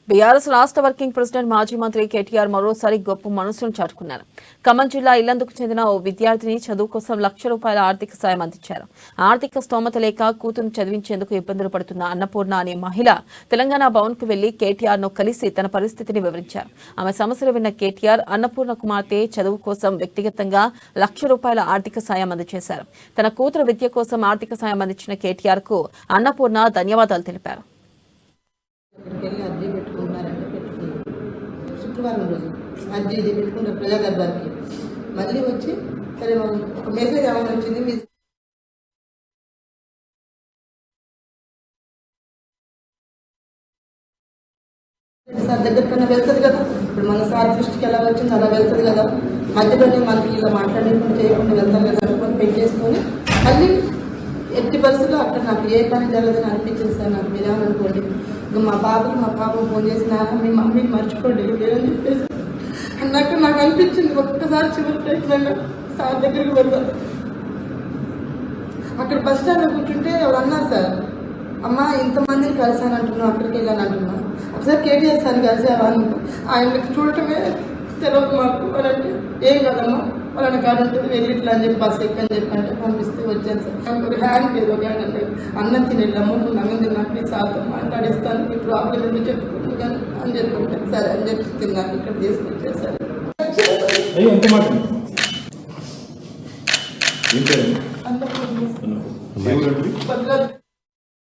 BRS రాష్ట్ర working president మాజీ మంత్రి కేటీఆర్ మరోసారి గొప్ప మనసును చాటుకున్నారు. ఖమ్మం జిల్లా ఇల్లందుకు చెందిన ఓ విద్యార్థిని చదువు కోసం ₹1,00,000 ఆర్థిక సాయం అందించారు. ఆర్థిక స్తోమత లేక కూతురు చదివించేందుకు ఇబ్బందులు పడుతున్న అన్నపూర్ణ అనే మహిళ తెలంగాణ భవన్ కు వెళ్లి కేటీఆర్ ను కలిసి తన పరిస్థితిని వివరించారు. ఆమె సమస్యలు విన్న కేటీఆర్ అన్నపూర్ణ కుమార్తె చదువు కోసం వ్యక్తిగతంగా ₹1,00,000 ఆర్థిక సాయం అందజేశారు. తన కూతురు విద్య కోసం ఆర్థిక సాయం అందించిన కేటీఆర్ కు అన్నపూర్ణ ధన్యవాదాలు తెలిపారు. శుక్రవారం రోజు అర్జీ ఇది పెట్టుకున్న ప్రజాదర్బార్కి మళ్ళీ వచ్చి సరే ఒక మెసేజ్ ఏమైనా వచ్చింది సార్ దగ్గర కన్నా వెళ్తుంది కదా. ఇప్పుడు మన సార్ దృష్టికి ఎలా వచ్చింది అలా వెళ్తుంది కదా. మధ్యలోనే మనకి ఇలా మాట్లాడకుండా చేయకుండా వెళ్తాం కదా అనుకొని పెట్టేసుకొని మళ్ళీ ఎట్టి పరిస్థితుల్లో అక్కడ నాకు ఏ పని జరగదని అనిపించింది సార్. నాకు మీరేమనుకోండి, ఇంకా మా పాపకు ఫోన్ చేసిన మీ మమ్మీని మర్చిపోండి లేదని చెప్పేసి అన్నాక నాకు అనిపించింది ఒక్కసారి చివరి ప్రయత్నంగా సార్ దగ్గరికి వెళ్దాం. అక్కడ బస్ స్టాండ్లో కూర్చుంటే ఎవరు అన్నారు సార్, అమ్మ ఇంతమందిని కలిసానంటున్నావు, అక్కడికి వెళ్ళాను అంటున్నాను. ఒకసారి కేటీఆర్ సార్ని కలిసేవాళ్ళు, ఆయనకి చూడటమే తెలియదు మాకు అని అంటే ఏం కదమ్మా వాళ్ళని కాదు ఉంటుంది వెళ్ళి ఇట్లా అని చెప్పి బస్సు ఎక్కని చెప్పంటే పంపిస్తే వచ్చాను సార్. ఒక హ్యాండ్ ఏదో హ్యాండ్ అంటే అన్నం తినేళ్ళమ్మ నువ్వు అన్నం తిన్నాక నీ సార్తో మాట్లాడిస్తాను, మీ ప్రాబ్లం ఏంటో చెప్పుకుంటున్నాను అని చెప్పుకుంటాను సరే అని చెప్పి తిన్నాను. ఇక్కడ తీసుకొచ్చేసారు. అంత